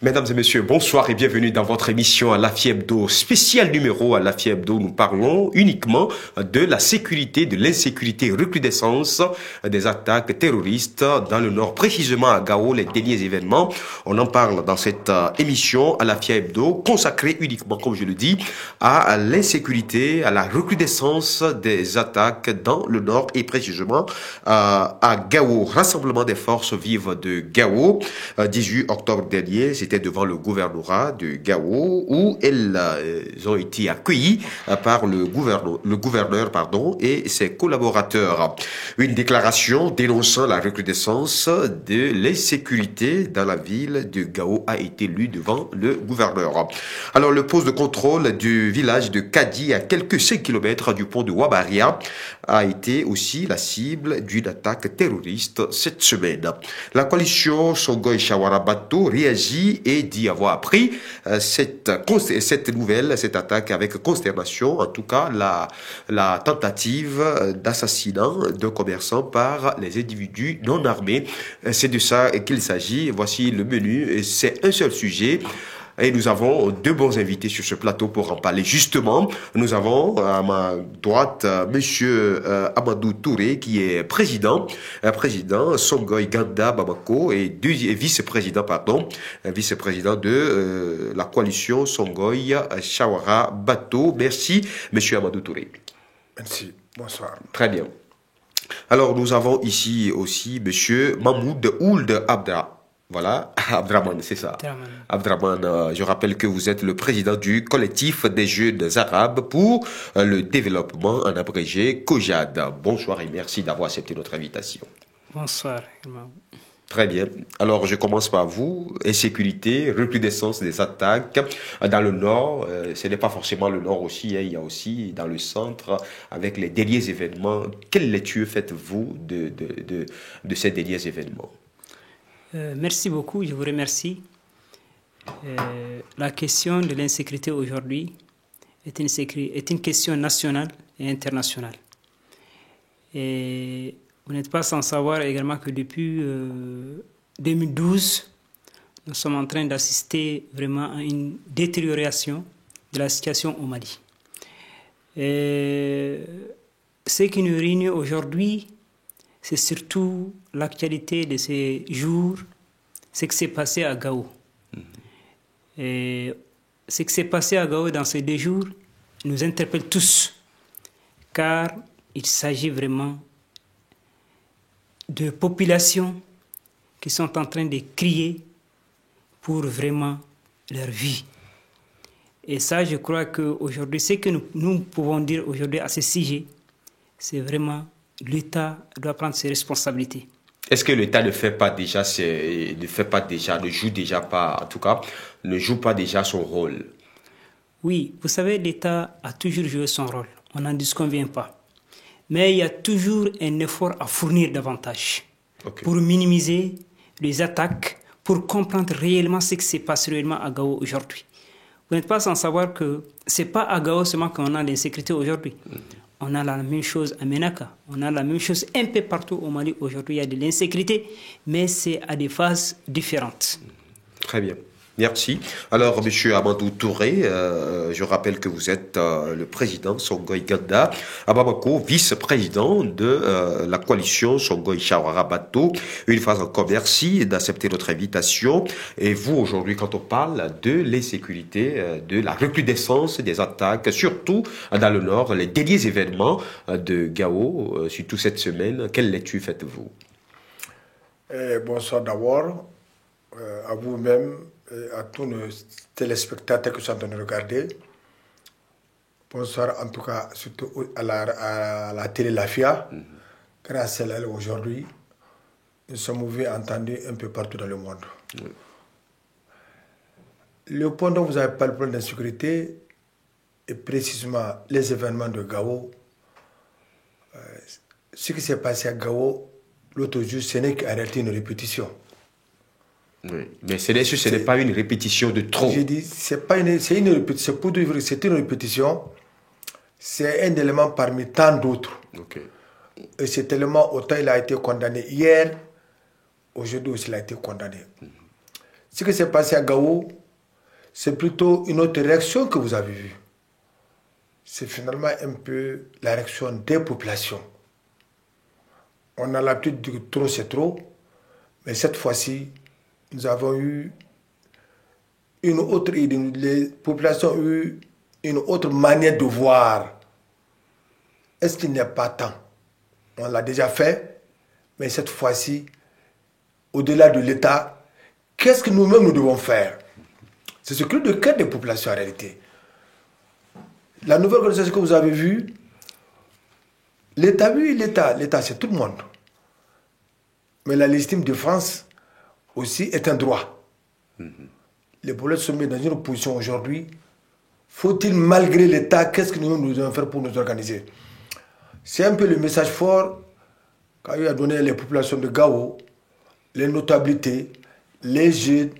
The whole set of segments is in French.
Mesdames et messieurs, bonsoir et bienvenue dans votre émission à l'AFI Hebdo, spécial numéro à l'AFI Hebdo. Nous parlons uniquement de la sécurité, de l'insécurité, recrudescence des attaques terroristes dans le nord, précisément à Gao, les derniers événements. On en parle dans cette émission à l'AFI Hebdo, consacrée uniquement, comme je le dis, à l'insécurité, à la recrudescence des attaques dans le nord et précisément à Gao. Rassemblement des forces vives de Gao, 18 octobre dernier, c'était devant le gouvernorat de Gao où elles ont été accueillies par le gouverneur et ses collaborateurs. Une déclaration dénonçant la recrudescence de l'insécurité dans la ville de Gao a été lue devant le gouverneur. Alors le poste de contrôle du village de Kadi, à quelques 5 km du pont de Wabaria, a été aussi la cible d'une attaque terroriste cette semaine. La coalition Songoï Chawara Bato réagit et dit avoir appris cette nouvelle, cette attaque avec consternation, en tout cas la tentative d'assassinat d'un commerçant par les individus non armés. C'est de ça qu'il s'agit. Voici le menu. C'est un seul sujet. Et nous avons deux bons invités sur ce plateau pour en parler. Justement, nous avons à ma droite Monsieur Amadou Touré, qui est président Songoï Ganda Bamako et vice-président de la coalition Songoï Chawara Bato. Merci, Monsieur Amadou Touré. Merci. Bonsoir. Très bien. Alors, nous avons ici aussi Monsieur Mahmoud Ould Abdra. Voilà, Abdraman, c'est ça. Abdraman, je rappelle que vous êtes le président du collectif des jeunes arabes pour le développement, en abrégé, COJAD. Bonsoir et merci d'avoir accepté notre invitation. Bonsoir. Très bien. Alors, je commence par vous. Insécurité, recrudescence des attaques dans le nord. Ce n'est pas forcément le nord aussi, il y a aussi dans le centre, avec les derniers événements. Quelle lecture faites-vous de ces derniers événements? Merci beaucoup, je vous remercie. La question de l'insécurité aujourd'hui est une question nationale et internationale. Et vous n'êtes pas sans savoir également que depuis 2012, nous sommes en train d'assister vraiment à une détérioration de la situation au Mali. Et ce qui nous réunit aujourd'hui, c'est surtout l'actualité de ces jours, ce qui s'est passé à Gao. Et ce qui s'est passé à Gao dans ces 2 jours nous interpelle tous, car il s'agit vraiment de populations qui sont en train de crier pour vraiment leur vie. Et ça, je crois qu'aujourd'hui, ce que nous pouvons dire aujourd'hui à ce sujet, c'est vraiment l'État doit prendre ses responsabilités. Est-ce que l'État ne joue pas déjà son rôle? Oui, vous savez, l'État a toujours joué son rôle. On n'en disconvient pas. Mais il y a toujours un effort à fournir davantage pour minimiser les attaques, pour comprendre réellement ce qui se passe réellement à Gao aujourd'hui. Vous n'êtes pas sans savoir que ce n'est pas à Gao seulement qu'on a l'insécurité aujourd'hui. On a la même chose à Ménaka, on a la même chose un peu partout au Mali. Aujourd'hui, il y a de l'insécurité, mais c'est à des phases différentes. Très bien. Merci. Alors, Monsieur Amadou Touré, je rappelle que vous êtes le président Songoï Ganda à Bamako, vice-président de la coalition Songoï Chawara Bato. Une fois encore, merci d'accepter notre invitation. Et vous, aujourd'hui, quand on parle de l'insécurité, de la recrudescence des attaques, surtout dans le nord, les derniers événements de Gao, surtout cette semaine, quelle lecture faites-vous? Bonsoir d'abord à vous-même, à tous nos téléspectateurs qui sont en train de regarder. Bonsoir en tout cas surtout à la télé Lafia. Grâce à elle aujourd'hui, nous sommes vus et entendus un peu partout dans le monde. Le point dont vous avez parlé, le point d'insécurité, et précisément les événements de Gao. Ce qui s'est passé à Gao l'autre jour, ce n'est qu'en réalité une répétition. Oui, mais ce n'est pas une répétition de trop. J'ai dit, c'est une répétition, c'est un élément parmi tant d'autres. Et cet élément, autant il a été condamné hier, aujourd'hui aussi il a été condamné. Ce qui s'est passé à Gao, c'est plutôt une autre réaction que vous avez vue. C'est finalement un peu la réaction des populations. On a l'habitude de dire trop c'est trop, mais cette fois-ci, nous avons eu une autre idée. Les populations ont eu une autre manière de voir. Est-ce qu'il n'est pas temps? On l'a déjà fait, mais cette fois-ci, au-delà de l'État, qu'est-ce que nous-mêmes nous devons faire? C'est ce cri de cœur des populations en réalité. La nouvelle organisation que vous avez vue, l'État, oui, l'État c'est tout le monde. Mais la légitime défense aussi est un droit. Les populations sont mis dans une position aujourd'hui. Faut-il, malgré l'État, qu'est-ce que nous devons faire pour nous organiser? C'est un peu le message fort qu'a donné les populations de Gao, les notabilités, les jeunes,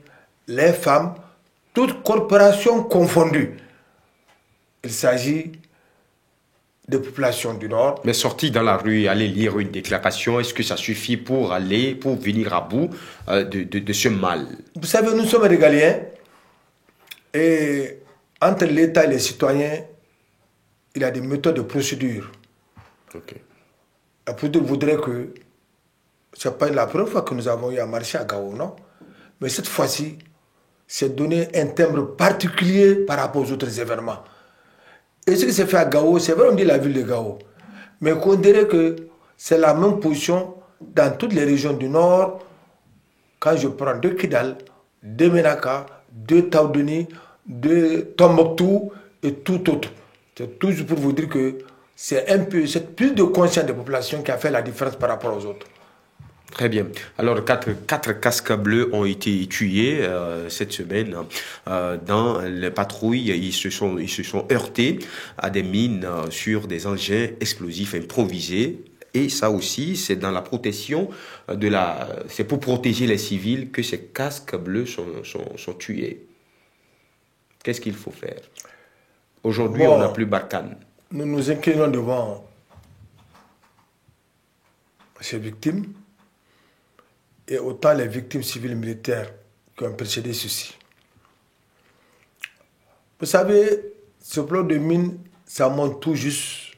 les femmes, toutes corporations confondues. Il s'agit des populations du Nord. Mais sortir dans la rue, aller lire une déclaration, est-ce que ça suffit pour venir à bout de ce mal? Vous savez, nous sommes régaliens et entre l'État et les citoyens, il y a des méthodes de procédure. Okay. La procédure voudrait que ce n'est pas la première fois que nous avons eu à marcher à Gao, non? Mais cette fois-ci, c'est donner un timbre particulier par rapport aux autres événements. Et ce qui s'est fait à Gao, c'est vrai, on dit la ville de Gao, mais qu'on dirait que c'est la même position dans toutes les régions du Nord. Quand je prends de Kidal, de Menaka, de Taoudeni, de Tombouctou et tout autre. C'est toujours pour vous dire que c'est plus de conscience des populations qui a fait la différence par rapport aux autres. Très bien. Alors, quatre casques bleus ont été tués cette semaine dans les patrouilles. Ils se sont heurtés à des mines sur des engins explosifs improvisés. Et ça aussi, c'est dans la protection c'est pour protéger les civils que ces casques bleus sont tués. Qu'est-ce qu'il faut faire? Aujourd'hui, on n'a plus Barkhane. Nous nous inclinons devant ces victimes. Et autant les victimes civiles et militaires qui ont précédé ceci. Vous savez, ce plan de mine, ça montre tout juste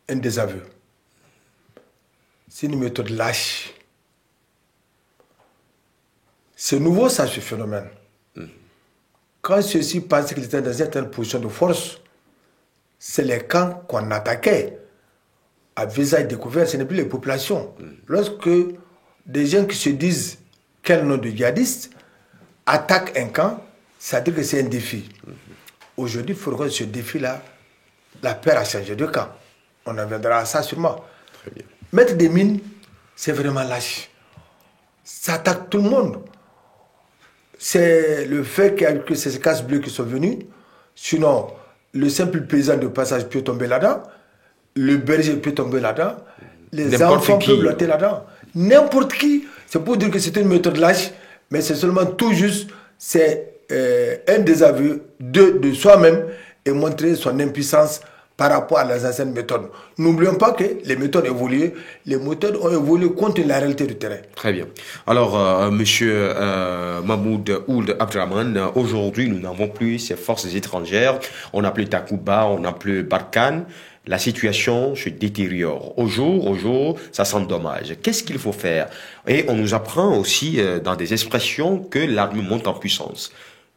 un désaveu. C'est une méthode lâche. C'est nouveau ça, ce phénomène. Quand ceux-ci pensaient qu'ils étaient dans une certaine position de force, c'est les camps qu'on attaquait. À visage découvert, ce n'est plus les populations. Lorsque des gens qui se disent quel nom de djihadistes attaquent un camp, ça veut dire que c'est un défi. Aujourd'hui, il faudra que ce défi-là, la paix a changé de camp. On en viendra à ça sûrement. Très bien. Mettre des mines, c'est vraiment lâche. Ça attaque tout le monde. C'est le fait qu'il y a eu que ces casques bleus qui sont venus. Sinon, le simple paysan de passage peut tomber là-dedans. Le berger peut tomber là-dedans. Les enfants peuvent loiter là-dedans. N'importe qui, c'est pour dire que c'est une méthode lâche, mais c'est seulement tout juste, c'est un désaveu de soi-même et montrer son impuissance par rapport à les anciennes méthodes. N'oublions pas que les méthodes évoluent, les méthodes ont évolué contre la réalité du terrain. Très bien. Alors, monsieur Mahmoud Ould Abdrahman, aujourd'hui, nous n'avons plus ces forces étrangères. On n'a plus Takuba, on n'a plus Barkhane. La situation se détériore. Au jour, ça sent dommage. Qu'est-ce qu'il faut faire? Et on nous apprend aussi dans des expressions que l'armée monte en puissance.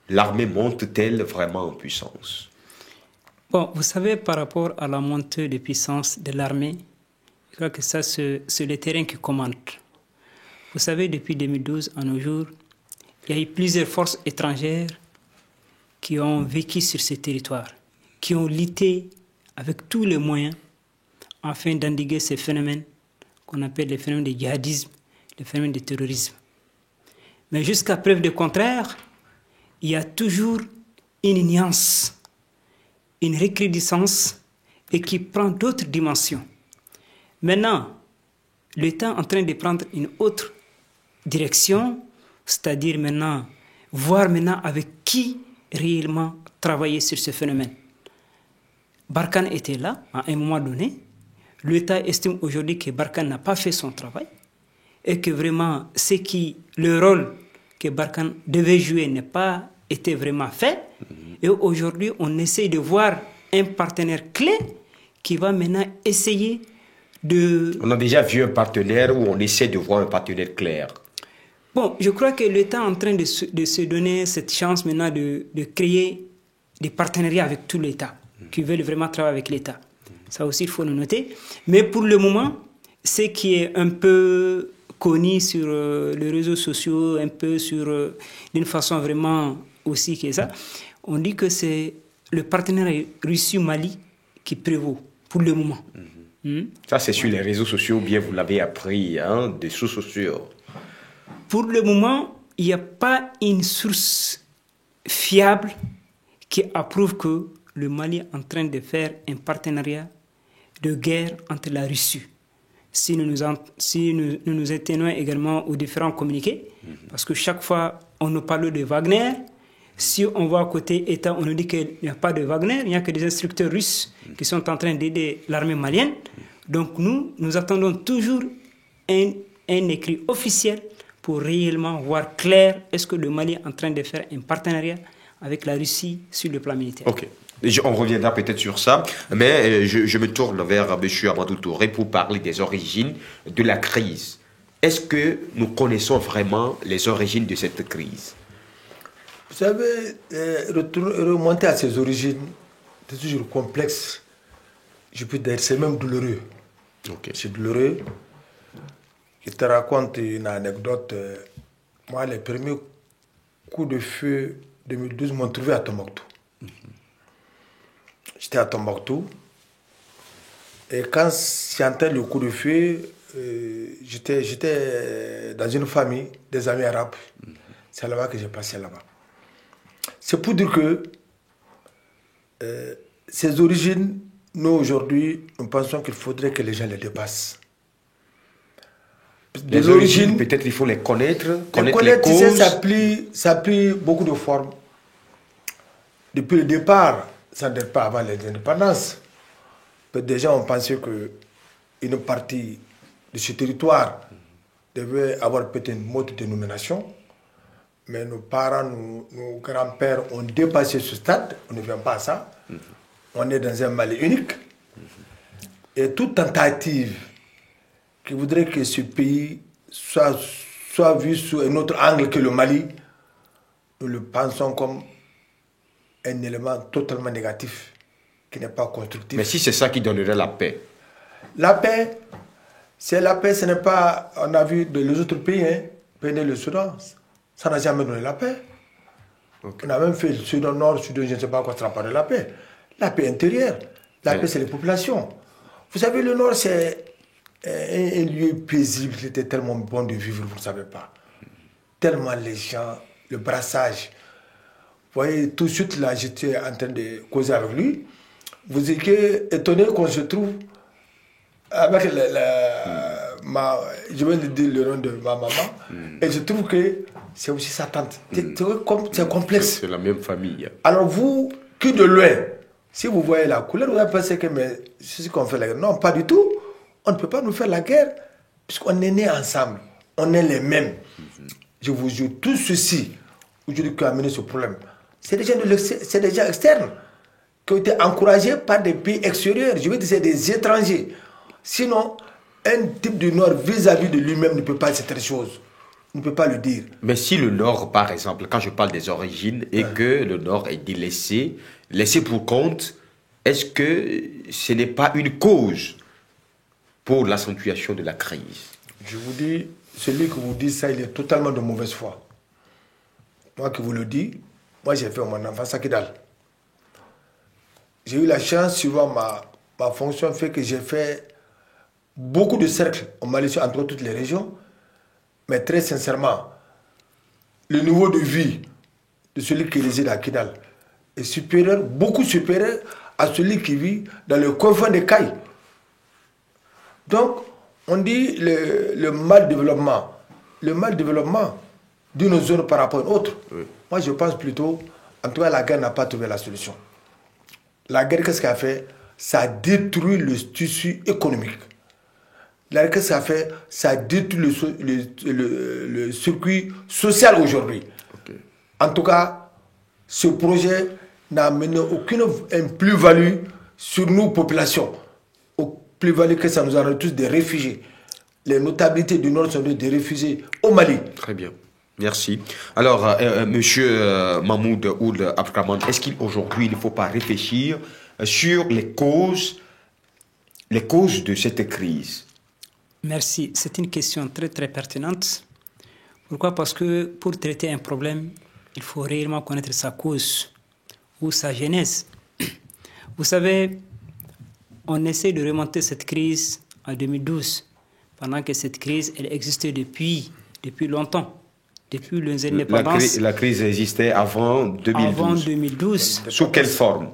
L'armée monte-t-elle vraiment en puissance? Bon, vous savez, par rapport à la montée de puissance de l'armée, je crois que ça, c'est le terrain qui commande. Vous savez, depuis 2012, à nos jours, il y a eu plusieurs forces étrangères qui ont vécu sur ces territoires, qui ont lutté avec tous les moyens afin d'endiguer ces phénomènes qu'on appelle les phénomènes de djihadisme, les phénomènes de terrorisme. Mais jusqu'à preuve du contraire, il y a toujours une nuance, une recrudescence et qui prend d'autres dimensions. Maintenant, l'État est en train de prendre une autre direction, c'est-à-dire maintenant, voir maintenant avec qui réellement travailler sur ce phénomène. Barkhane était là, à un moment donné. L'État estime aujourd'hui que Barkhane n'a pas fait son travail et que vraiment, le rôle que Barkhane devait jouer n'a pas été vraiment fait. Et aujourd'hui, on essaie de voir un partenaire clé qui va maintenant essayer de... On a déjà vu un partenaire où on essaie de voir un partenaire clair. Bon, je crois que l'État est en train de se donner cette chance maintenant de créer des partenariats avec tout l'État, qui veulent vraiment travailler avec l'État. Ça aussi, il faut le noter. Mais pour le moment, ce qui est un peu connu sur les réseaux sociaux, un peu d'une façon vraiment aussi que ça, on dit que c'est le partenariat Russie-Mali qui prévaut pour le moment. Ça, c'est sur les réseaux sociaux, bien vous l'avez appris, des sources sociaux. Pour le moment, il n'y a pas une source fiable qui approuve que le Mali est en train de faire un partenariat de guerre entre la Russie. Si nous nous atténuons également aux différents communiqués, parce que chaque fois, on nous parle de Wagner. Si on va à côté État, on nous dit qu'il n'y a pas de Wagner, il n'y a que des instructeurs russes qui sont en train d'aider l'armée malienne. Donc nous attendons toujours un écrit officiel pour réellement voir clair est-ce que le Mali est en train de faire un partenariat avec la Russie sur le plan militaire. Ok. On reviendra peut-être sur ça, mais je me tourne vers M. Amadou Touré pour parler des origines de la crise. Est-ce que nous connaissons vraiment les origines de cette crise? Vous savez, remonter à ses origines, c'est toujours complexe. Je peux dire, c'est même douloureux. Okay. C'est douloureux. Je te raconte une anecdote. Moi, les premiers coups de feu 2012 m'ont trouvé à Tombouctou. J'étais à Tombouctou. Et quand j'entends le coup de feu, j'étais dans une famille, des amis arabes. C'est là-bas que j'ai passé là-bas. C'est pour dire que ces origines, nous aujourd'hui, nous pensons qu'il faudrait que les gens les dépassent. Les origines, peut-être il faut les connaître les causes. Tu sais, ça plie beaucoup de formes. Depuis le départ, ça ne date pas avant les indépendances. Déjà, on pensait qu'une partie de ce territoire devait avoir peut-être une mode de nomination. Mais nos parents, nos grands-pères ont dépassé ce stade. On ne vient pas à ça. On est dans un Mali unique. Et toute tentative qui voudrait que ce pays soit vu sous un autre angle que le Mali, nous le pensons comme un élément totalement négatif, qui n'est pas constructif. Mais si c'est ça qui donnerait la paix? La paix, ce n'est pas... On a vu les autres pays, Bénin, le Soudan, ça n'a jamais donné la paix. Okay. On a même fait le Soudan Nord, Soudan, je ne sais pas quoi, ça n'a pas donné la paix. La paix intérieure, la paix, c'est les populations. Vous savez, le Nord, c'est un lieu paisible, c'était tellement bon de vivre, vous ne savez pas. Tellement les gens, le brassage. Vous voyez, tout de suite, là, j'étais en train de causer avec lui. Vous étiez étonné qu'on se trouve avec je vais dire le nom de ma maman, et je trouve que c'est aussi sa tante. C'est complexe. C'est la même famille. Alors vous, qui de loin, si vous voyez la couleur, vous allez penser que c'est ce qu'on fait la guerre. Non, pas du tout. On ne peut pas nous faire la guerre, puisqu'on est nés ensemble. On est les mêmes. Je vous jure, tout ceci, aujourd'hui, qui a amené ce problème, c'est des gens externes, qui ont été encouragés par des pays extérieurs. Je veux dire, c'est des étrangers. Sinon, un type du Nord vis-à-vis de lui-même ne peut pas dire cette chose. On ne peut pas le dire. Mais si le Nord, par exemple, quand je parle des origines, et que le Nord est délaissé, laissé pour compte, est-ce que ce n'est pas une cause pour l'accentuation de la crise? Je vous dis, celui qui vous dit ça, il est totalement de mauvaise foi. Moi qui vous le dis, moi j'ai fait mon enfance à Kidal. J'ai eu la chance, suivant ma fonction, fait que j'ai fait beaucoup de cercles en Malaisie, entre toutes les régions. Mais très sincèrement, le niveau de vie de celui qui réside à Kidal est supérieur, beaucoup supérieur à celui qui vit dans le confin des Cailles. Donc, on dit le mal développement d'une zone par rapport à une autre. Oui. Moi, je pense plutôt, en tout cas, la guerre n'a pas trouvé la solution. La guerre, qu'est-ce qu'elle a fait? Ça a détruit le tissu économique. Qu'est-ce que ça fait? Ça détruit le circuit social aujourd'hui. Okay. En tout cas, ce projet n'a amené aucune plus-value sur nos populations. Plus-value que ça nous a rendu tous des réfugiés. Les notabilités du Nord sont des réfugiés au Mali. Très bien. Merci. Alors, Monsieur Mahmoud Ould Abdrahmane, est-ce qu'aujourd'hui, il ne faut pas réfléchir sur les causes de cette crise? Merci. C'est une question très, très pertinente. Pourquoi? Parce que pour traiter un problème, il faut réellement connaître sa cause ou sa genèse. Vous savez, on essaie de remonter cette crise en 2012, pendant que cette crise, elle existait depuis longtemps. Depuis l'indépendance. La crise existait avant 2012. Avant 2012. Sous quelle forme?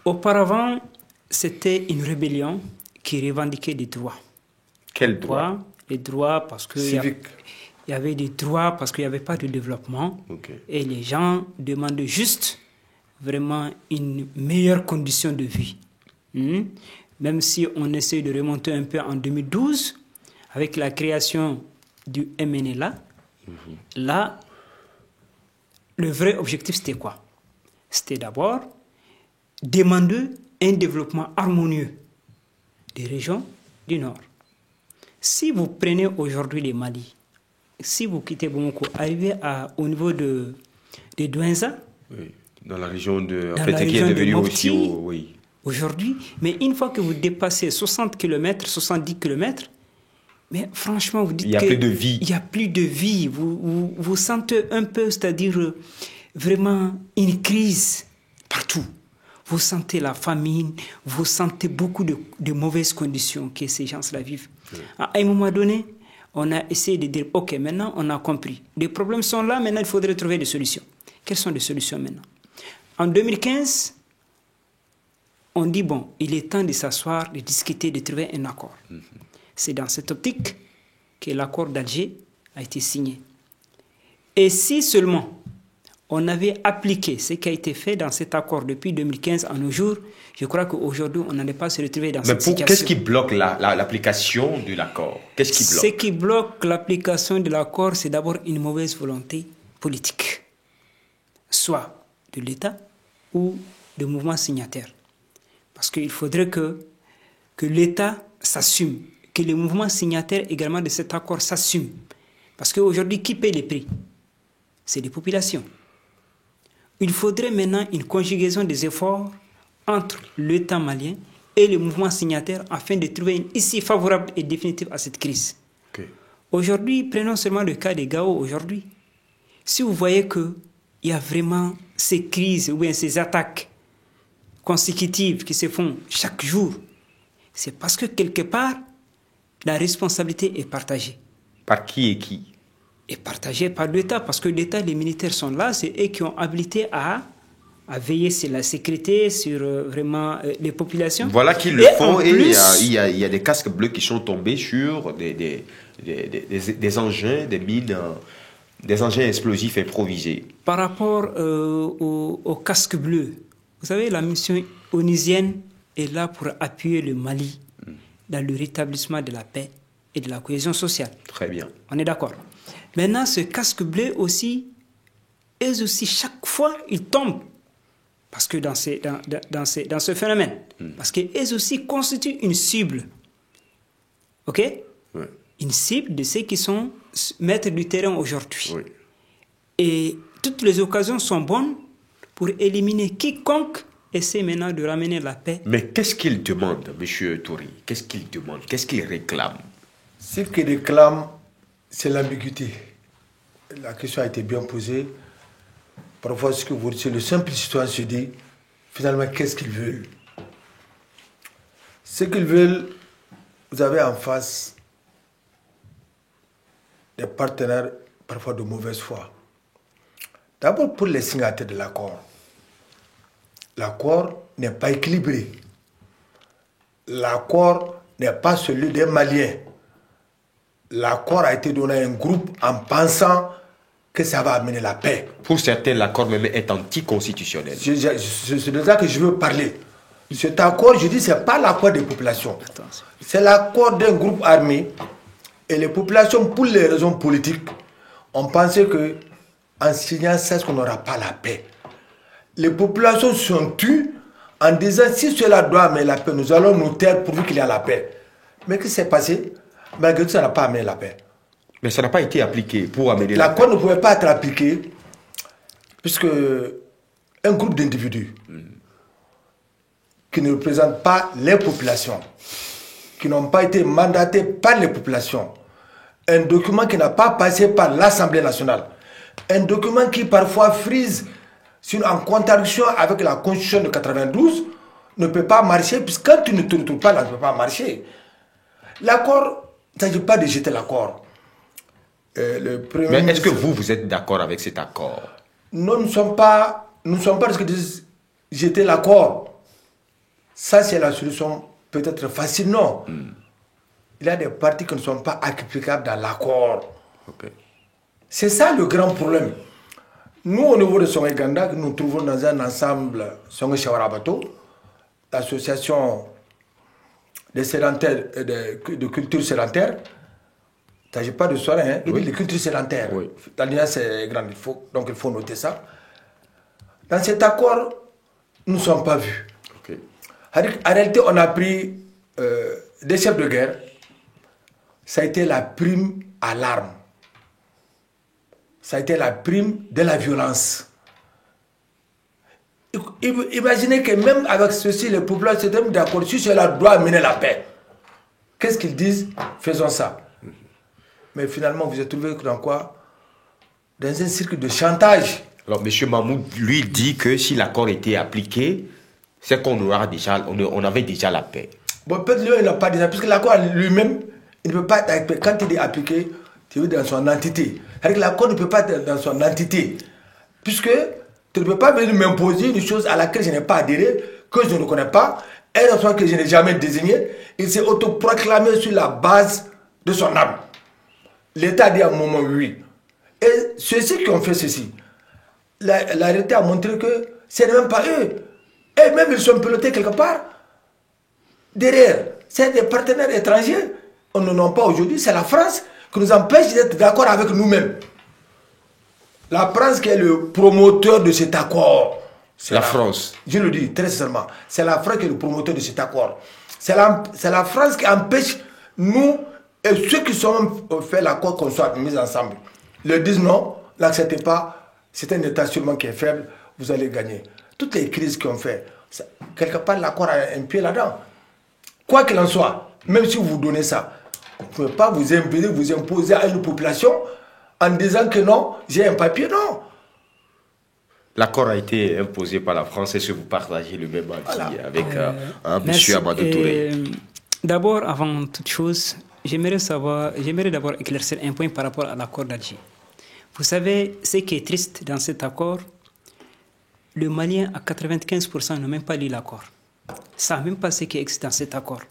Auparavant, c'était une rébellion qui revendiquait des droits. Quels droits? Les droits parce que il y avait des droits parce qu'il n'y avait pas de développement. Okay. Et les gens demandaient juste vraiment une meilleure condition de vie. Même si on essaie de remonter un peu en 2012, avec la création du MNLA, là, le vrai objectif, c'était quoi? C'était d'abord demander un développement harmonieux des régions du Nord. Si vous prenez aujourd'hui le Mali, si vous quittez Bamako, arrivez au niveau de Douenza, oui, dans la région de... En fait, qui est devenu aussi... Oui. Aujourd'hui, mais une fois que vous dépassez 60 km, 70 km, mais franchement, vous dites qu'il n'y a plus de vie. Il n'y a plus de vie. Vous sentez un peu, c'est-à-dire vraiment une crise partout. Vous sentez la famine, vous sentez beaucoup de mauvaises conditions que ces gens-là vivent. Oui. À un moment donné, on a essayé de dire, OK, maintenant on a compris. Les problèmes sont là, maintenant il faudrait trouver des solutions. Quelles sont les solutions maintenant? En 2015, on dit, bon, il est temps de s'asseoir, de discuter, de trouver un accord. C'est dans cette optique que l'accord d'Alger a été signé. Et si seulement on avait appliqué ce qui a été fait dans cet accord depuis 2015 à nos jours, je crois qu'aujourd'hui, on n'allait pas se retrouver dans cette situation. Qu'est-ce qui bloque l'application de l'accord? Qu'est-ce qui bloque? Ce qui bloque l'application de l'accord, c'est d'abord une mauvaise volonté politique, soit de l'État ou de mouvements signataires. Parce qu'il faudrait que l'État s'assume, que les mouvements signataires également de cet accord s'assument. Parce qu'aujourd'hui, qui paie les prix? C'est les populations. Il faudrait maintenant une conjugaison des efforts entre l'État malien et les mouvements signataires afin de trouver une issue favorable et définitive à cette crise. Okay. Aujourd'hui, prenons seulement le cas des Gao aujourd'hui. Si vous voyez qu'il y a vraiment ces crises ou bien ces attaques consécutives qui se font chaque jour, c'est parce que quelque part, la responsabilité est partagée. Par qui et qui? Est partagée par l'État, parce que l'État, les militaires sont là, c'est eux qui ont habilité à veiller sur la sécurité, sur vraiment les populations. Voilà qu'ils le font, et il y a des casques bleus qui sont tombés sur des engins, des mines, des engins explosifs improvisés. Par rapport aux casques bleus, vous savez, la mission onusienne est là pour appuyer le Mali dans le rétablissement de la paix et de la cohésion sociale. Très bien. On est d'accord. Maintenant, ce casque bleu aussi, eux aussi, chaque fois, ils tombent. Parce que dans ce phénomène, parce qu'eux aussi constituent une cible. OK? Oui. Une cible de ceux qui sont maîtres du terrain aujourd'hui. Oui. Et toutes les occasions sont bonnes pour éliminer quiconque essaie maintenant de ramener la paix. Mais qu'est-ce qu'ils demandent, M. Touré? Qu'est-ce qu'ils demandent? Qu'est-ce qu'ils réclament? Ce qu'ils réclament, c'est l'ambiguïté. La question a été bien posée. Parfois, ce que vous dites, le simple citoyen se dit, finalement, qu'est-ce qu'ils veulent? Ce qu'ils veulent, vous avez en face des partenaires parfois de mauvaise foi. D'abord, pour les signataires de l'accord. L'accord n'est pas équilibré. L'accord n'est pas celui des Maliens. L'accord a été donné à un groupe en pensant que ça va amener la paix. Pour certains, l'accord même est anticonstitutionnel. C'est de ça que je veux parler. Cet accord, je dis, ce n'est pas l'accord des populations. C'est l'accord d'un groupe armé. Et les populations, pour les raisons politiques, ont pensé qu'en signant ça, qu'on n'aura pas la paix. Les populations sont tues en disant si cela doit amener la paix, nous allons nous taire pourvu qu'il y a la paix. Mais qu'est-ce qui s'est passé? Malgré tout, ça n'a pas amené la paix. Mais ça n'a pas été appliqué pour amener la paix. L'accord ne pouvait pas être appliqué puisque un groupe d'individus qui ne représentent pas les populations, qui n'ont pas été mandatés par les populations, un document qui n'a pas passé par l'Assemblée nationale, un document qui parfois frise en contradiction avec la Constitution de 92, ne peut pas marcher, puisque quand tu ne te retrouves pas là, ça ne peut pas marcher. L'accord, il ne s'agit pas de jeter l'accord. Mais est-ce que vous êtes d'accord avec cet accord? Nous ne sommes pas ce que disent jeter l'accord. Ça, c'est la solution peut-être facile, non. Il y a des parties qui ne sont pas applicables dans l'accord. Okay. C'est ça le grand problème. Nous, au niveau de Songé Ganda, nous nous trouvons dans un ensemble Songé Shawarabato, l'association des sédentaires, de culture sédentaire. Il ne s'agit pas de soirée, hein, il dit de culture sédentaire. Oui. L'alliance c'est grande, donc il faut noter ça. Dans cet accord, nous ne sommes pas vus. Okay. En réalité, on a pris des chefs de guerre. Ça a été la prime à l'arme. Ça a été la prime de la violence. Imaginez que même avec ceci, les populations se donnent d'accord si cela doit amener la paix. Qu'est-ce qu'ils disent? Faisons ça. Mais finalement, vous êtes trouvé dans quoi? Dans un cirque de chantage. Alors, M. Mahmoud, lui, dit que si l'accord était appliqué, c'est qu'on on avait déjà la paix. Bon, peut-être lui, il n'a pas déjà, puisque l'accord lui-même, il ne peut pas être appliqué. Quand il est appliqué, tu veux dans son entité. C'est-à-dire que l'accord ne peut pas être dans son entité. Puisque tu ne peux pas venir m'imposer une chose à laquelle je n'ai pas adhéré, que je ne connais pas, un enfant que je n'ai jamais désigné. Il s'est autoproclamé sur la base de son âme. L'État a dit à un moment oui. Et ceux-ci qui ont fait ceci, la réalité a montré que ce n'est même pas eux. Et même ils sont pilotés quelque part. Derrière, c'est des partenaires étrangers. On n'en a pas aujourd'hui. C'est la France qui nous empêche d'être d'accord avec nous-mêmes. La France qui est le promoteur de cet accord. C'est la France. Je le dis très sincèrement. C'est la France qui est le promoteur de cet accord. C'est la France qui empêche nous et ceux qui sont fait l'accord qu'on soit mis ensemble. Leur disent non, n'acceptez pas. C'est un État seulement qui est faible. Vous allez gagner. Toutes les crises qu'on fait, quelque part l'accord a un pied là-dedans. Quoi qu'il en soit, même si vous donnez ça, vous ne pouvez pas vous imposer à une population en disant que non, j'ai un papier, non. L'accord a été imposé par la France. Est-ce que vous partagez le même avis avec M. Amadou Touré? D'abord, avant toute chose, j'aimerais d'abord éclaircir un point par rapport à l'accord d'Alger. Vous savez, ce qui est triste dans cet accord, le Malien à 95% n'a même pas lu l'accord. Ça même pas ce qui existe dans cet accord.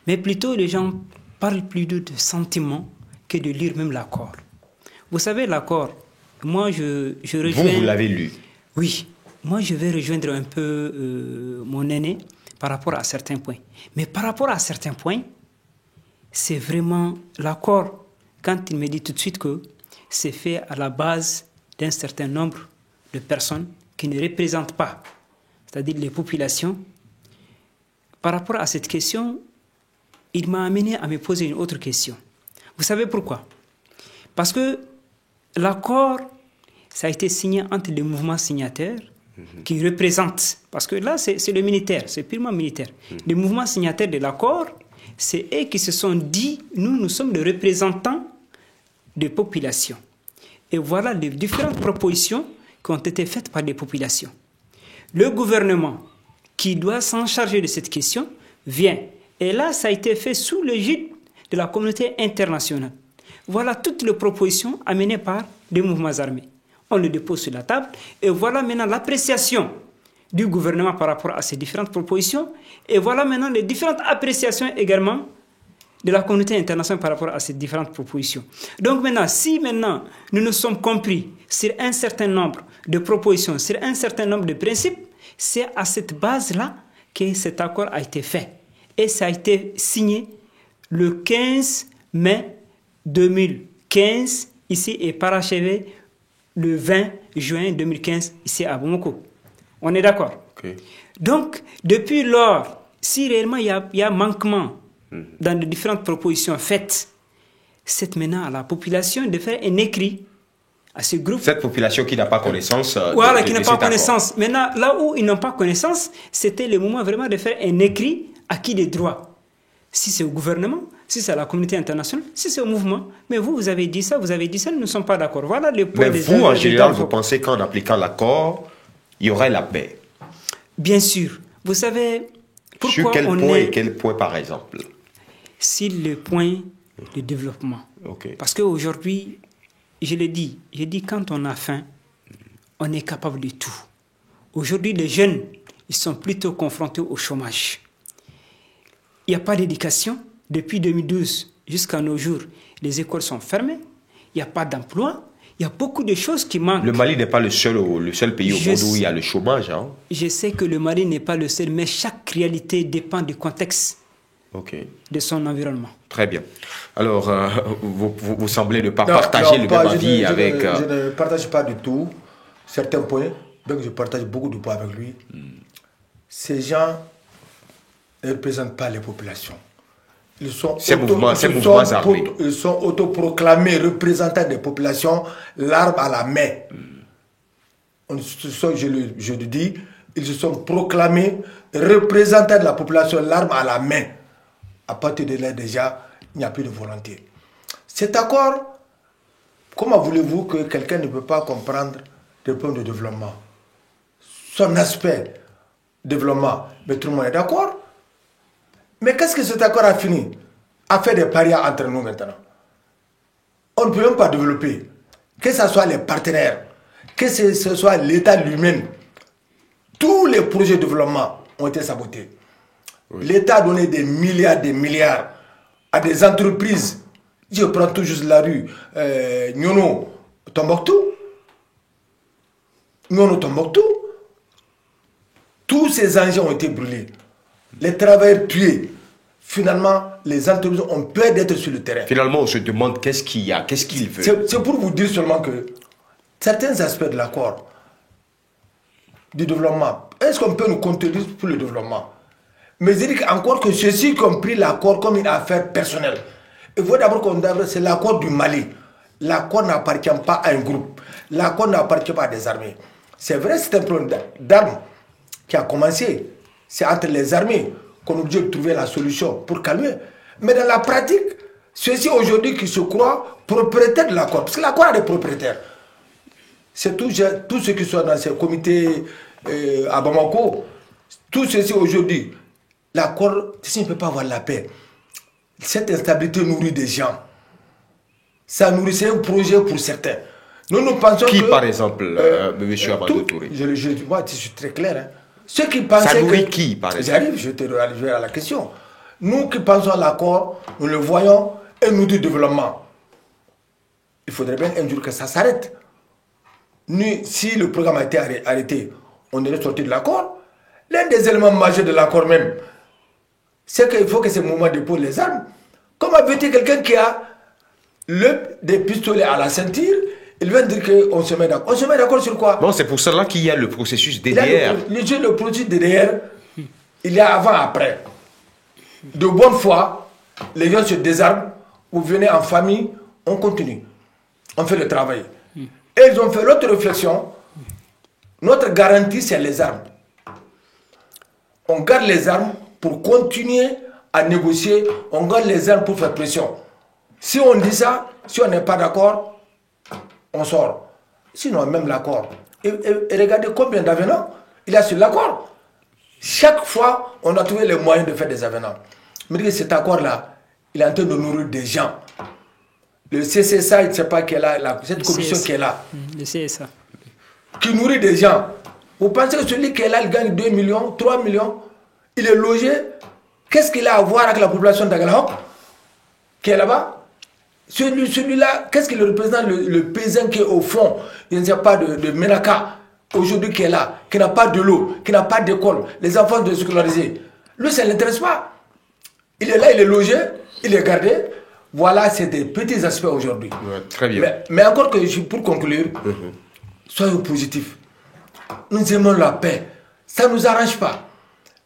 Mais plutôt, les gens parlent plus de sentiments que de lire même l'accord. Vous savez, l'accord, moi, je rejoins... Vous l'avez lu? Oui. Moi, je vais rejoindre un peu mon aîné par rapport à certains points. Mais par rapport à certains points, c'est vraiment l'accord. Quand il me dit tout de suite que c'est fait à la base d'un certain nombre de personnes qui ne représentent pas, c'est-à-dire les populations. Par rapport à cette question, il m'a amené à me poser une autre question. Vous savez pourquoi? Parce que l'accord, ça a été signé entre les mouvements signataires qui représentent, parce que là, c'est le militaire, c'est purement militaire. Les mouvements signataires de l'accord, c'est eux qui se sont dit, nous sommes les représentants des populations. Et voilà les différentes propositions qui ont été faites par les populations. Le gouvernement, qui doit s'en charger de cette question, vient. Et là, ça a été fait sous l'égide de la communauté internationale. Voilà toutes les propositions amenées par les mouvements armés. On les dépose sur la table et voilà maintenant l'appréciation du gouvernement par rapport à ces différentes propositions et voilà maintenant les différentes appréciations également de la communauté internationale par rapport à ces différentes propositions. Donc maintenant, si maintenant nous nous sommes compris sur un certain nombre de propositions, sur un certain nombre de principes, c'est à cette base-là que cet accord a été fait. Et ça a été signé le 15 mai 2015 ici et parachevé le 20 juin 2015 ici à Bamako. On est d'accord? Okay. Donc, depuis lors, si réellement il y a manquement dans les différentes propositions faites, c'est maintenant à la population de faire un écrit à ce groupe. Cette population qui n'a pas connaissance. Voilà, qui n'a pas connaissance. Maintenant, là où ils n'ont pas connaissance, c'était le moment vraiment de faire un écrit à qui des droits. Si c'est au gouvernement, si c'est à la communauté internationale, si c'est au mouvement. Mais vous avez dit ça, nous ne sommes pas d'accord. Voilà les points. Mais vous, en général, vous pensez qu'en appliquant l'accord, il y aurait la paix? Bien sûr. Vous savez, pourquoi sur quel point et quel point, par exemple? Sur le point de développement. Okay. Parce qu'aujourd'hui, je l'ai dit, quand on a faim, on est capable de tout. Aujourd'hui, les jeunes, ils sont plutôt confrontés au chômage. Il n'y a pas d'éducation. Depuis 2012 jusqu'à nos jours, les écoles sont fermées. Il n'y a pas d'emploi. Il y a beaucoup de choses qui manquent. Le Mali n'est pas le seul pays au monde où il y a le chômage. Hein? Je sais que le Mali n'est pas le seul, mais chaque réalité dépend du contexte de son environnement. Très bien. Alors, vous semblez ne pas partager le même avis avec... Je ne partage pas du tout certains points, donc je partage beaucoup de points avec lui. Ces gens ne représentent pas les populations. Ils sont autoproclamés représentants des populations, l'arme à la main. Je le dis, ils se sont proclamés représentants de la population, l'arme à la main. À partir de là, déjà, il n'y a plus de volonté. Cet accord, comment voulez-vous que quelqu'un ne peut pas comprendre le point de développement? Son aspect développement, mais tout le monde est d'accord. Mais qu'est-ce que cet accord a fini? A fait des parias entre nous maintenant. On ne peut même pas développer. Que ce soit les partenaires, que ce soit l'État lui-même, tous les projets de développement ont été sabotés. Oui. L'État a donné des milliards à des entreprises. Je prends tout juste la rue Nyono Tombouctou. Tous ces engins ont été brûlés. Les travailleurs tués. Finalement, les entreprises ont peur d'être sur le terrain. Finalement, on se demande qu'est-ce qu'il y a, qu'est-ce qu'il veut. C'est pour vous dire seulement que certains aspects de l'accord du développement, est-ce qu'on peut nous contredire pour le développement? Mais je dis encore que ceux-ci qui ont pris l'accord comme une affaire personnelle. Il faut d'abord qu'on dise c'est l'accord du Mali. L'accord n'appartient pas à un groupe. L'accord n'appartient pas à des armées. C'est vrai, c'est un problème d'armes qui a commencé. C'est entre les armées qu'on est obligé de trouver la solution pour calmer. Mais dans la pratique, ceux-ci aujourd'hui qui se croient propriétaires de l'accord, parce que l'accord a des propriétaires. C'est tous ceux qui sont dans ces comités à Bamako, tous ceux-ci aujourd'hui, l'accord, ceci ne peut pas avoir la paix. Cette instabilité nourrit des gens. Ça nourrissait un projet pour certains. Nous pensons qui, que, par exemple, M. Amadou Touré? Moi, je suis très clair. Hein. Ceux qui pensaient ça nourrit qui, par exemple? J'arrive, je te arrive à la question. Nous qui pensons à l'accord, nous le voyons un outil de développement. Il faudrait bien un jour que ça s'arrête. Si le programme a été arrêté, on est sorti de l'accord. L'un des éléments majeurs de l'accord même, c'est qu'il faut que ces mouvements déposent les armes. Comment veux-tu quelqu'un qui a des pistolets à la ceinture, il vient dire qu'on se met d'accord. On se met d'accord sur quoi? Non, c'est pour cela qu'il y a le processus DDR. Le processus DDR, il y a avant-après. De bonne foi, les gens se désarment, vous venez en famille, on continue. On fait le travail. Et ils ont fait l'autre réflexion. Notre garantie, c'est les armes. On garde les armes pour continuer à négocier. On garde les armes pour faire pression. Si on dit ça, si on n'est pas d'accord, on sort. Sinon, même l'accord. Et regardez combien d'avenants il y a sur l'accord. Chaque fois, on a trouvé les moyens de faire des avenants. Mais cet accord-là, il est en train de nourrir des gens. Le CCSA, je ne sais pas qui est là, cette commission qui est là. Le CSA. Qui nourrit des gens. Vous pensez que celui qui est là, il gagne 2 millions, 3 millions, il est logé. Qu'est-ce qu'il a à voir avec la population d'Agalahok qui est là-bas? Celui-là, qu'est-ce qu'il représente, le paysan qui est au fond, il ne sait pas de Menaka, aujourd'hui qui est là, qui n'a pas de l'eau, qui n'a pas d'école, les enfants de scolariser, lui, ça ne l'intéresse pas. Il est là, il est logé, il est gardé. Voilà, c'est des petits aspects aujourd'hui. Ouais, très bien. Mais encore que, pour conclure, soyons positifs. Nous aimons la paix. Ça ne nous arrange pas.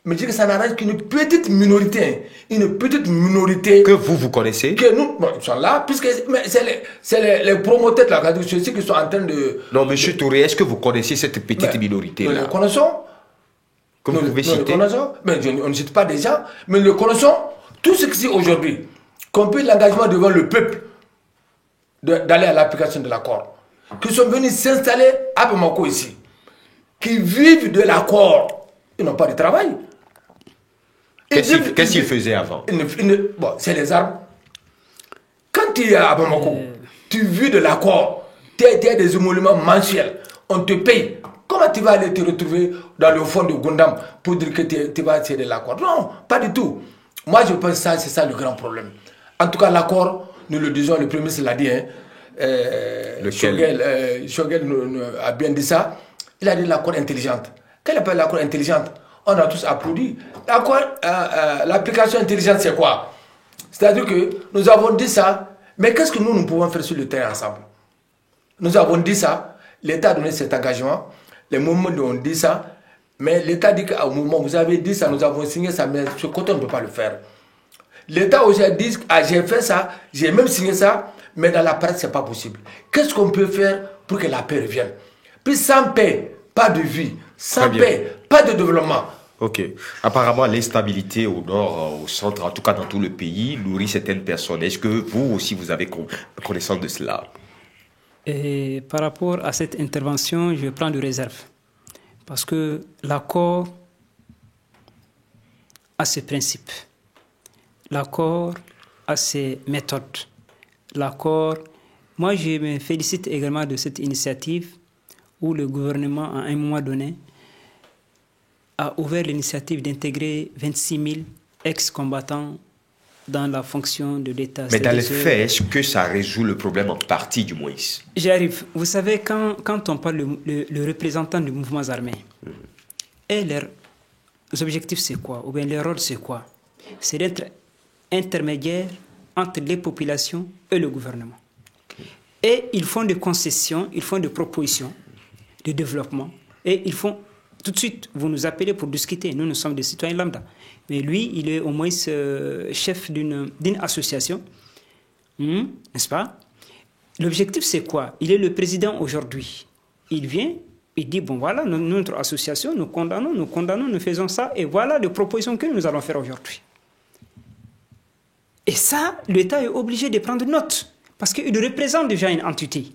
Mais je dis que ça n'arrange qu'une petite minorité. Une petite minorité. Que vous connaissez? Que nous, bon, ils sont là, puisque c'est les promoteurs de la radio qui sont en train de... Non, monsieur Touré, est-ce que vous connaissez cette petite minorité-là? Nous les connaissons. Que vous pouvez citer? Nous les connaissons. Mais on ne cite pas des gens, mais nous les connaissons. Tout ce qui est aujourd'hui, compris l'engagement devant le peuple d'aller à l'application de l'accord, qui sont venus s'installer à Bamako ici, qui vivent de l'accord, ils n'ont pas de travail. Qu'est-ce qu'ils faisaient avant? Bon, c'est les armes. Quand tu es à Bamako, tu vis de l'accord, tu as des émoluments mensuels, on te paye. Comment tu vas aller te retrouver dans le fond de Gundam pour dire que tu vas tirer de l'accord? Non, pas du tout. Moi, je pense que c'est ça le grand problème. En tout cas, l'accord, nous le disons, le Premier ministre l'a dit, Shogel a bien dit ça. Il a dit l'accord intelligente. Quelle appelle l'accord intelligente? On a tous applaudi. L'application intelligente, c'est quoi? C'est-à-dire que nous avons dit ça, mais qu'est-ce que nous pouvons faire sur le terrain ensemble? Nous avons dit ça, l'État a donné cet engagement, les mouvements ont dit ça, mais l'État dit qu'au moment où vous avez dit ça, nous avons signé ça, mais ce côté, on ne peut pas le faire. L'État aussi a dit, j'ai fait ça, j'ai même signé ça, mais dans la pratique, ce n'est pas possible. Qu'est-ce qu'on peut faire pour que la paix revienne? Puis sans paix, pas de vie. Sans paix, pas de développement. Ok. Apparemment, l'instabilité au nord, au centre, en tout cas dans tout le pays, nourrit certaines personnes. Est-ce que vous aussi, vous avez connaissance de cela? Et par rapport à cette intervention, je prends de réserve. Parce que l'accord a ses principes. L'accord a ses méthodes. L'accord... Moi, je me félicite également de cette initiative où le gouvernement, à un moment donné, a ouvert l'initiative d'intégrer 26 000 ex-combattants dans la fonction de l'État. Mais dans les faits, est-ce que ça résout le problème en partie du moins? J'y arrive. Vous savez, quand on parle le représentant du mouvement armé, et leurs objectifs c'est quoi? Ou bien leur rôle c'est quoi? C'est d'être intermédiaire entre les populations et le gouvernement. Et ils font des concessions, ils font des propositions de développement, et ils font... Tout de suite, vous nous appelez pour discuter. Nous sommes des citoyens lambda. Mais lui, il est au moins chef d'une association. N'est-ce pas? L'objectif, c'est quoi? Il est le président aujourd'hui. Il vient, il dit, bon voilà, notre association, nous condamnons, nous faisons ça, et voilà les propositions que nous allons faire aujourd'hui. Et ça, l'État est obligé de prendre note, parce qu'il représente déjà une entité.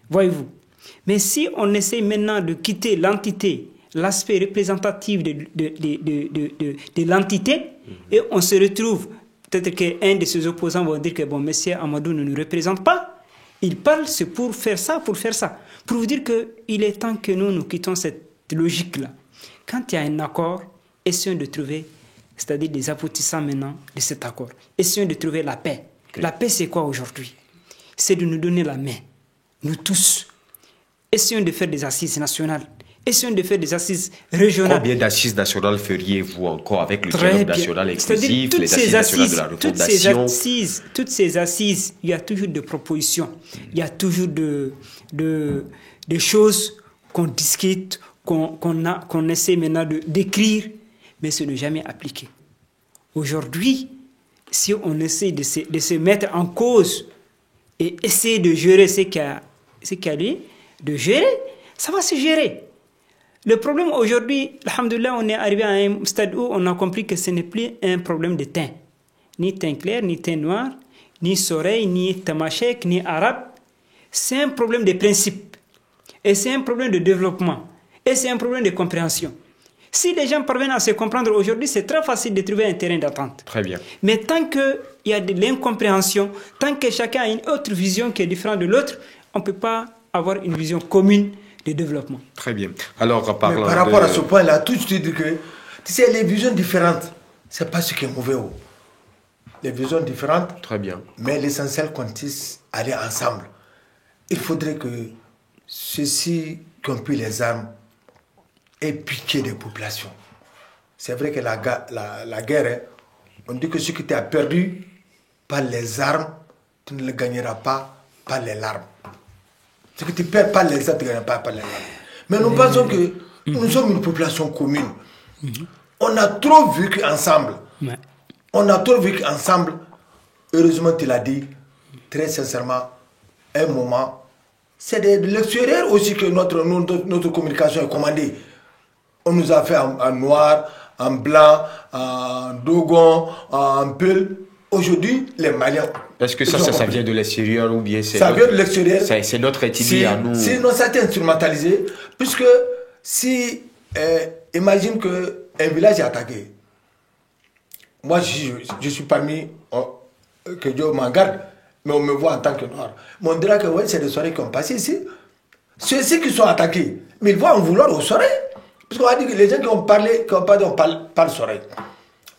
Voyez-vous? Mais si on essaie maintenant de quitter l'entité, l'aspect représentatif de l'entité, et on se retrouve, peut-être qu'un de ses opposants va dire que bon, monsieur Amadou ne nous représente pas, il parle, c'est pour faire ça, pour vous dire qu'il est temps que nous quittons cette logique-là. Quand il y a un accord, essayons de trouver, c'est-à-dire des aboutissants maintenant de cet accord. Essayons de trouver la paix. Okay. La paix, c'est quoi aujourd'hui? C'est de nous donner la main, nous tous. Essayons de faire des assises nationales. Essayons de faire des assises régionales. Combien d'assises nationales feriez-vous encore avec le dialogue national inclusif, les assises nationales de la refondation? Toutes ces assises, il y a toujours des propositions, il y a toujours des choses qu'on discute, qu'on essaie maintenant d'écrire, mais ce n'est jamais appliqué. Aujourd'hui, si on essaie de se mettre en cause et essayer de gérer ce qu'il y a lieu de gérer, ça va se gérer. Le problème aujourd'hui, alhamdoulilah, on est arrivé à un stade où on a compris que ce n'est plus un problème de teint. Ni teint clair, ni teint noir, ni soreil, ni tamashek, ni arabe. C'est un problème de principe. Et c'est un problème de développement. Et c'est un problème de compréhension. Si les gens parviennent à se comprendre aujourd'hui, c'est très facile de trouver un terrain d'attente. Très bien. Mais tant qu'il y a de l'incompréhension, tant que chacun a une autre vision qui est différente de l'autre, on ne peut pas avoir une vision commune de développement. Très bien. Alors, par rapport à ce point-là, tout de suite que, tu sais, les visions différentes, ce n'est pas ce qui est mauvais. Les visions différentes, très bien. Mais l'essentiel consiste à aller ensemble. Il faudrait que ceux-ci qui ont pris les armes aient pitié des populations. C'est vrai que la guerre, hein, on dit que ce que tu as perdu par les armes, tu ne le gagneras pas par les larmes. Ce que tu perds par les armes, tu ne gagneras pas par les larmes. Mais nous pensons que nous sommes une population commune. On a trop vécu ensemble. On a trop vécu ensemble. Heureusement, tu l'as dit, très sincèrement, un moment, c'est de l'extérieur aussi que notre communication est commandée. On nous a fait en noir, en blanc, en dogon, en peul. Aujourd'hui, les Maliens... Est-ce que ça vient de l'extérieur ou bien c'est... Ça vient de l'extérieur. C'est notre éthique à nous. Sinon, ça a instrumentalisé. Puisque si... imagine qu'un village est attaqué. Moi, je suis parmi... que Dieu m'en garde. Mais on me voit en tant que noir. Mais on dira que ouais, c'est des soirées qui ont passé ici. Ceux-ci qui sont attaqués, mais ils vont en vouloir aux soirées. Parce qu'on a dit que les gens qui ont parlé, on parle soirée.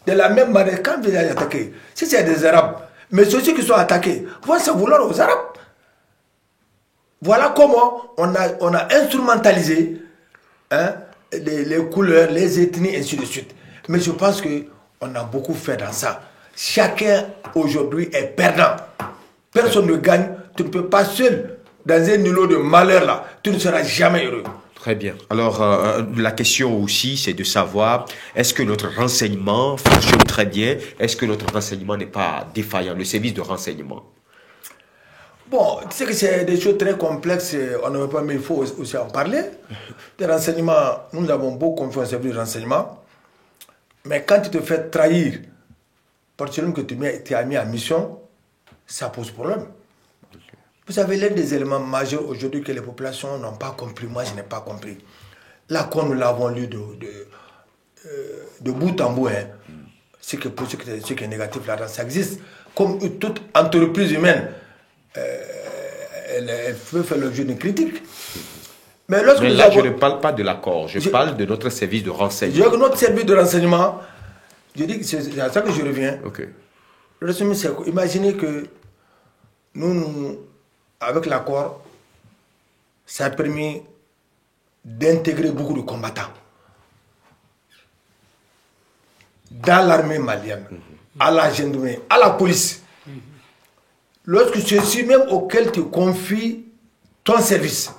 De la même manière, quand vous allez attaquer, si c'est des Arabes, mais ceux-ci qui sont attaqués vont s'en vouloir aux Arabes. Voilà comment on a instrumentalisé, hein, les couleurs, les ethnies, ainsi de suite. Mais je pense qu'on a beaucoup fait dans ça. Chacun aujourd'hui est perdant. Personne ne gagne. Tu ne peux pas seul, dans un îlot de malheur là, tu ne seras jamais heureux. Très bien. Alors, la question aussi, c'est de savoir, est-ce que notre renseignement fonctionne très bien? Est-ce que notre renseignement n'est pas défaillant, le service de renseignement? Bon, tu sais que c'est des choses très complexes, on ne veut pas, mais il faut aussi en parler. Les renseignements, nous avons beaucoup confiance au service de renseignement, mais quand tu te fais trahir par celui que tu as mis en mission, ça pose problème. Vous savez, l'un des éléments majeurs aujourd'hui que les populations n'ont pas compris, moi je n'ai pas compris. Là, quand nous l'avons lu de bout en bout, hein, ce qui est négatif là-dedans, ça existe. Comme toute entreprise humaine, elle peut faire l'objet d'une critique. Mais là, je ne parle pas de l'accord, je parle de notre service de renseignement. Je dis que notre service de renseignement, je dis que c'est à ça que je reviens. Okay. Le renseignement, c'est imaginez que nous, avec l'accord, ça a permis d'intégrer beaucoup de combattants dans l'armée malienne, à la gendarmerie, à la police. Lorsque ceux-ci même auxquels tu confies ton service,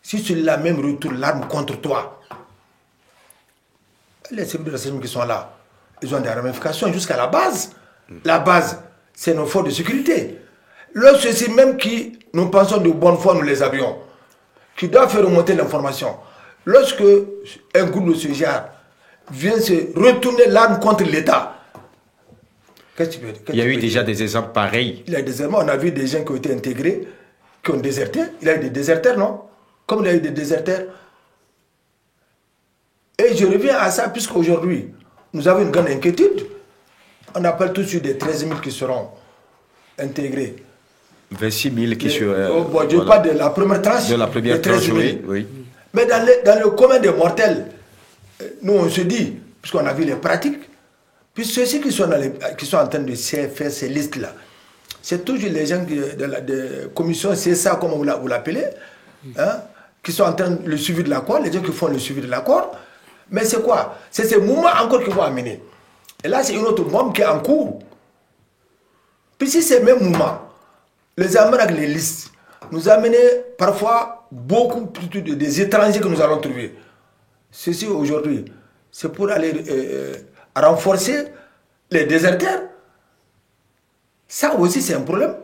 si celui-là même retourne l'arme contre toi, les services de renseignement qui sont là, ils ont des ramifications jusqu'à la base. La base, c'est nos forces de sécurité. Lorsque c'est même qui, nous pensons de bonne foi, nous les avions, qui doivent faire remonter l'information. Lorsque un groupe de ce genre vient se retourner l'arme contre l'État, il y a eu déjà des exemples pareils. Il y a des exemples, on a vu des gens qui ont été intégrés, qui ont déserté. Il y a eu des déserteurs, non? Comme il y a eu des déserteurs. Et je reviens à ça, puisqu'aujourd'hui, nous avons une grande inquiétude. On appelle tout de suite des 13 000 qui seront intégrés. 26 000 qui seront... je parle de la première tranche. De la première tranche, oui. Mais dans le commun des mortels, nous on se dit, puisqu'on a vu les pratiques, puis ceux-ci qui sont en train de faire ces listes-là, c'est toujours les gens de la commission CSA, comme vous l'appelez, hein, qui sont en train de le suivi de l'accord, les gens qui font le suivi de l'accord. Mais c'est quoi? C'est ces mouvements encore qui vont amener. Et là, c'est une autre bombe qui est en cours. Puis si ces mêmes mouvements, les amènent avec les listes, nous amener parfois beaucoup plus des étrangers que nous allons trouver. Ceci aujourd'hui, c'est pour aller renforcer les déserteurs. Ça aussi, c'est un problème.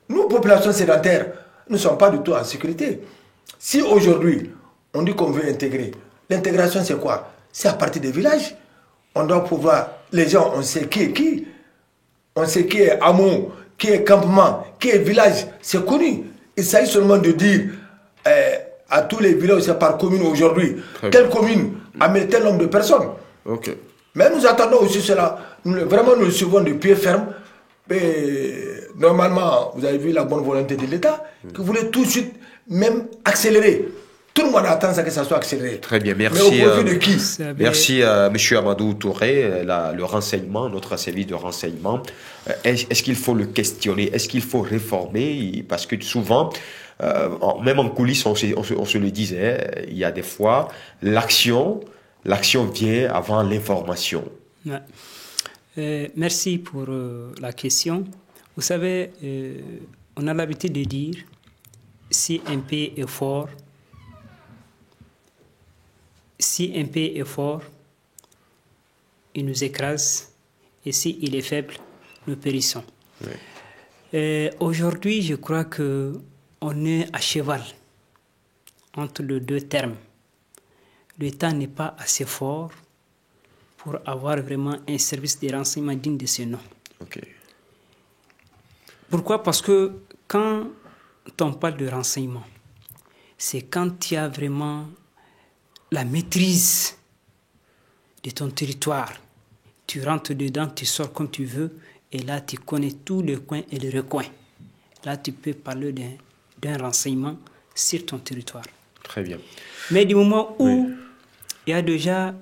Nous, population sédentaire, nous ne sommes pas du tout en sécurité. Si aujourd'hui, on dit qu'on veut intégrer, l'intégration, c'est quoi? C'est à partir des villages. On doit pouvoir... Les gens, on sait qui est qui. On sait qui est hameau, qui est campement, qui est village. C'est connu. Il s'agit seulement de dire à tous les villages, c'est par commune aujourd'hui. Quelle commune amène tel nombre de personnes. Mais nous attendons aussi cela. Vraiment, nous le suivons de pied ferme. Mais normalement, vous avez vu la bonne volonté de l'État, qui voulait tout de suite même accélérer. Tout le monde attend ça que ça soit accéléré. Très bien, merci. Mais au profit de qui? Merci M. Amadou Touré, le renseignement, notre service de renseignement. Est-ce qu'il faut le questionner? Est-ce qu'il faut réformer? Parce que souvent, même en coulisses, on se le disait, il y a des fois, l'action vient avant l'information. Ouais. Merci pour la question. Vous savez, on a l'habitude de dire, si un pays est fort, il nous écrase, et s'il est faible, nous périssons. Oui. Aujourd'hui, je crois qu'on est à cheval entre les deux termes. L'État n'est pas assez fort pour avoir vraiment un service de renseignement digne de ce nom. Okay. Pourquoi? Parce que quand on parle de renseignement, c'est quand il y a vraiment la maîtrise de ton territoire. Tu rentres dedans, tu sors comme tu veux, et là tu connais tous les coins et les recoins. Là tu peux parler d'un renseignement sur ton territoire. Très bien. Mais du moment où il y a déjà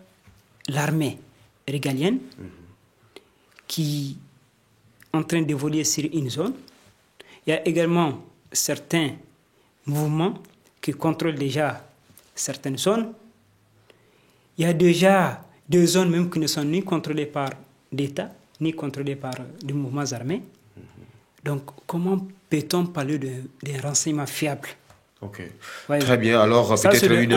l'armée régalienne qui est en train d'évoluer sur une zone, il y a également certains mouvements qui contrôlent déjà certaines zones. Il y a déjà des zones même qui ne sont ni contrôlées par l'État, ni contrôlées par des mouvements armés. Donc, comment peut-on parler d'un renseignement fiable? Ok. Ouais, très bien. Alors, ça, peut-être une...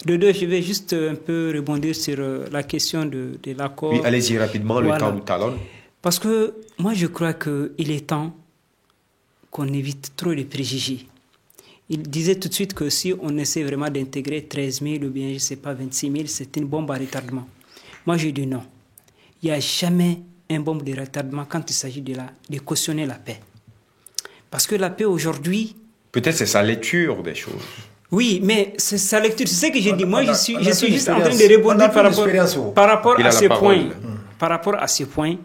De deux, je vais juste un peu rebondir sur la question de l'accord. Oui, allez-y rapidement, le temps nous talonne. Parce que moi, je crois qu'il est temps qu'on évite trop les préjugés. Il disait tout de suite que si on essaie vraiment d'intégrer 13 000 ou bien, je ne sais pas, 26 000, c'est une bombe à retardement. Moi, je dis non. Il n'y a jamais une bombe de retardement quand il s'agit de cautionner la paix. Parce que la paix aujourd'hui... Peut-être c'est sa lecture des choses. Oui, mais c'est sa lecture. C'est ce que j'ai dit. Moi, je suis juste en train de rebondir par rapport à ce point. Par rapport à ce point,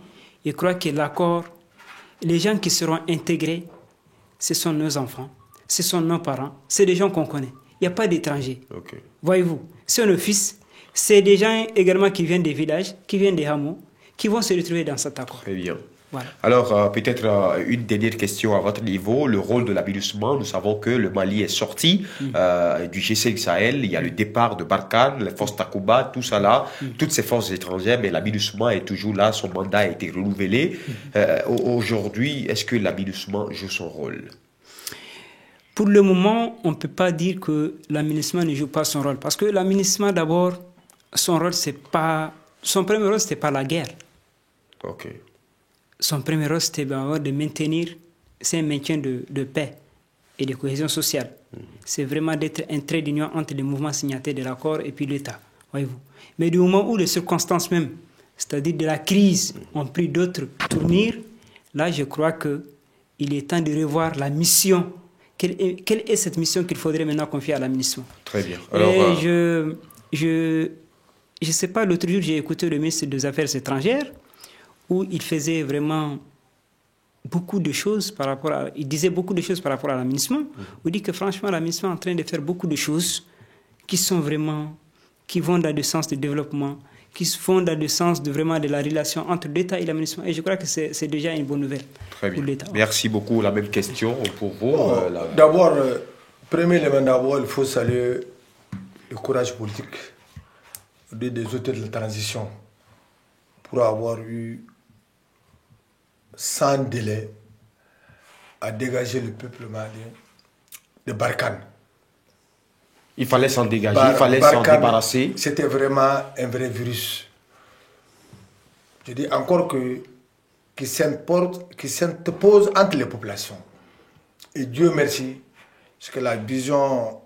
je crois que l'accord, les gens qui seront intégrés, ce sont nos enfants, ce sont nos parents, c'est des gens qu'on connaît. Il n'y a pas d'étrangers. Okay. Voyez-vous, c'est nos fils, c'est des gens également qui viennent des villages, qui viennent des hameaux, qui vont se retrouver dans cet accord. Très bien. Voilà. Alors, peut-être une dernière question à votre niveau. Le rôle de l'AMINUSMA, nous savons que le Mali est sorti du G5 Sahel. Il y a le départ de Barkhane, les forces Takuba, tout ça là, toutes ces forces étrangères, mais l'AMINUSMA est toujours là, son mandat a été renouvelé. Aujourd'hui, est-ce que l'AMINUSMA joue son rôle? Pour le moment, on ne peut pas dire que l'AMINUSMA ne joue pas son rôle. Parce que l'AMINUSMA, d'abord, son premier rôle, c'était pas la guerre. Ok. Son premier rôle, c'était de maintenir, c'est un maintien de paix et de cohésion sociale. C'est vraiment d'être un trait d'union entre les mouvements signataires de l'accord et puis l'État, voyez-vous. Mais du moment où les circonstances même, c'est-à-dire de la crise, ont pris d'autres tournures, là, je crois qu'il est temps de revoir la mission. Quelle est cette mission qu'il faudrait maintenant confier à l'administration? Très bien. Alors, je ne sais pas, l'autre jour, j'ai écouté le ministre des Affaires étrangères, où il faisait vraiment beaucoup de choses il disait beaucoup de choses par rapport à l'administration. Il dit que franchement, l'administration est en train de faire beaucoup de choses qui vont dans le sens du développement, qui vont dans le sens de la relation entre l'État et l'administration. Et je crois que c'est déjà une bonne nouvelle pour l'État. Merci beaucoup. La même question pour vous. D'abord, il faut saluer le courage politique des auteurs de la transition pour avoir eu sans délai à dégager le peuple malien de Barkhane. Il fallait s'en dégager, il fallait s'en débarrasser. C'était vraiment un vrai virus. Je dis encore qui s'impose entre les populations. Et Dieu merci, parce que la vision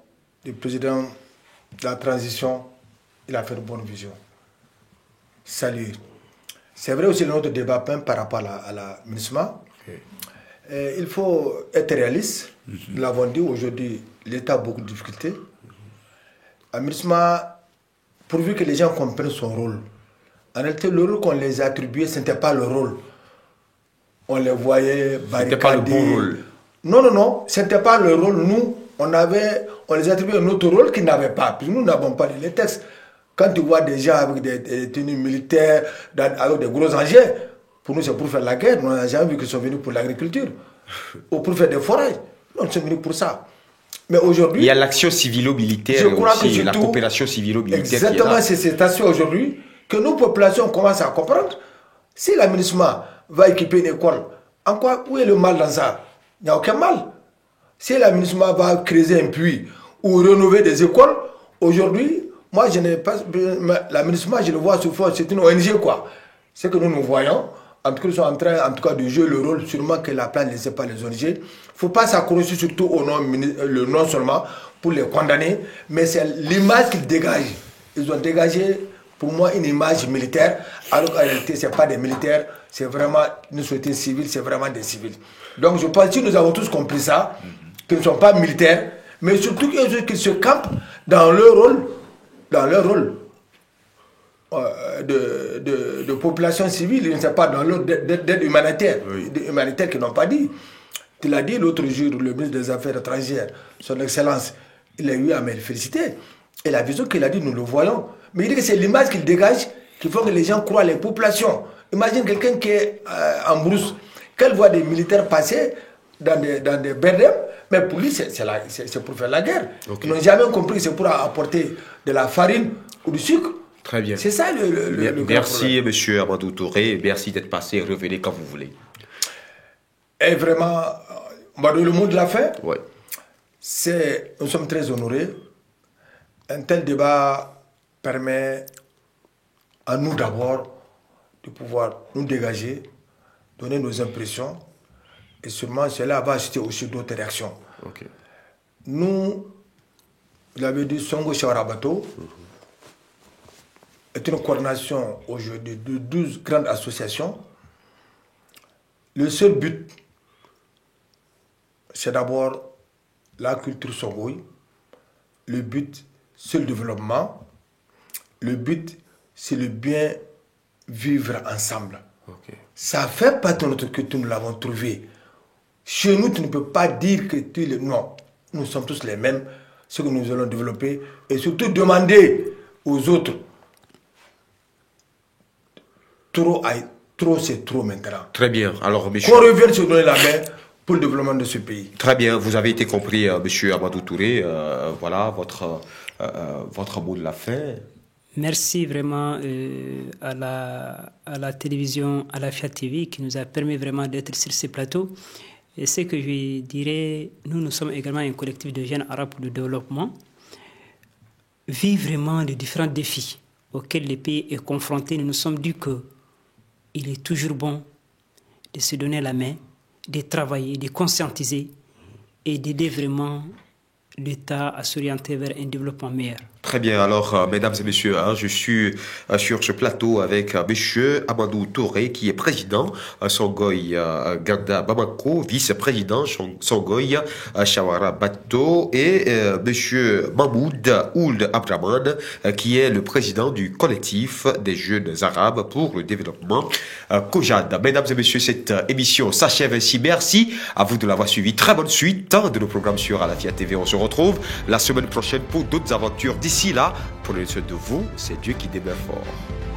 du président de la transition, il a fait une bonne vision. Salut. C'est vrai aussi notre débat même par rapport à la MINUSMA. Okay. Il faut être réaliste. Nous l'avons dit aujourd'hui, l'État a beaucoup de difficultés. La MINUSMA, pourvu que les gens comprennent son rôle. En réalité, le rôle qu'on les a attribué, ce n'était pas le rôle. On les voyait barricader. Ce n'était pas le bon rôle. Non, ce n'était pas le rôle. Nous, on les attribuait un autre rôle qu'ils n'avaient pas. Puis nous n'avons pas lu les textes. Quand tu vois des gens avec des tenues militaires, avec des gros engins, pour nous c'est pour faire la guerre. On n'a jamais vu qu'ils sont venus pour l'agriculture ou pour faire des forages. Non, ils sont venus pour ça. Mais aujourd'hui... Il y a l'action civilo-militaire aussi, la coopération civilo-militaire. Exactement, c'est cet aspect aujourd'hui que nos populations commencent à comprendre. Si l'aménagement va équiper une école, en quoi, où est le mal dans ça? Il n'y a aucun mal. Si l'aménagement va creuser un puits ou rénover des écoles, aujourd'hui, moi je n'ai pas... L'aménagement, je le vois sous forme, c'est une ONG quoi. C'est que nous voyons, en tout cas, ils sont en train, en tout cas, de jouer le rôle sûrement que la place ne laissait pas les ONG. Il ne faut pas s'accrocher surtout au nom, le nom seulement pour les condamner, mais c'est l'image qu'ils dégagent. Ils ont dégagé, pour moi, une image militaire, alors qu'en réalité, ce n'est pas des militaires, c'est vraiment une société civile, c'est vraiment des civils. Donc, je pense que nous avons tous compris ça, qu'ils ne sont pas militaires, mais surtout qu'ils se campent dans leur rôle de population civile, je ne sais pas, dans l'ordre d'aide humanitaire, humanitaire qu'ils n'ont pas dit. Tu l'as dit l'autre jour, le ministre des Affaires étrangères, son Excellence, il a eu à me féliciter. Et la vision qu'il a dit, nous le voyons. Mais il dit que c'est l'image qu'il dégage qui faut que les gens croient, les populations. Imagine quelqu'un qui est en brousse, qu'elle voit des militaires passer dans des berdèmes, mais pour lui, c'est pour faire la guerre. Okay. Ils n'ont jamais compris que c'est pour apporter de la farine ou du sucre. Très bien. C'est ça le Merci, monsieur Amadou Touré. Merci d'être passé. Revenez quand vous voulez. Et vraiment, le mot de la fin, ouais. Nous sommes très honorés. Un tel débat permet à nous d'abord de pouvoir nous dégager, donner nos impressions, et sûrement cela va acheter aussi d'autres réactions. Okay. Nous, vous l'avez dit, Songo Chawarabato, est une coordination aujourd'hui de 12 grandes associations. Le seul but, c'est d'abord la culture songoï. Le but, c'est le développement. Le but, c'est le bien vivre ensemble. Okay. Ça fait pas de notre culture, nous l'avons trouvé. Chez nous, tu ne peux pas dire que tu es le... Non, nous sommes tous les mêmes, ce que nous allons développer, et surtout demander aux autres. Trop, c'est trop maintenant. Très bien. Alors, monsieur... Qu'on revienne se donner la main pour le développement de ce pays. Très bien. Vous avez été compris, monsieur Amadou Touré. Voilà votre mot de la fin. Merci vraiment à la télévision, à la Fiat TV, qui nous a permis vraiment d'être sur ces plateaux. Et ce que je dirais, nous sommes également un collectif de jeunes arabes pour le développement. Vivre vraiment les différents défis auxquels le pays est confronté, nous nous sommes dit qu'il est toujours bon de se donner la main, de travailler, de conscientiser et d'aider vraiment l'État à s'orienter vers un développement meilleur. Très bien. Alors, mesdames et messieurs, je suis sur ce plateau avec monsieur Amadou Touré, qui est président Songoï Ganda Bamako, vice-président Songoï Chawara Bato, et monsieur Mahmoud Ould Abdraman, qui est le président du collectif des jeunes arabes pour le développement Kojad. Mesdames et messieurs, cette émission s'achève ainsi. Merci à vous de l'avoir suivi. Très bonne suite de nos programmes sur Alafia TV. On se retrouve la semaine prochaine pour d'autres aventures. D'ici là, prenez soin de vous, c'est Dieu qui demeure fort.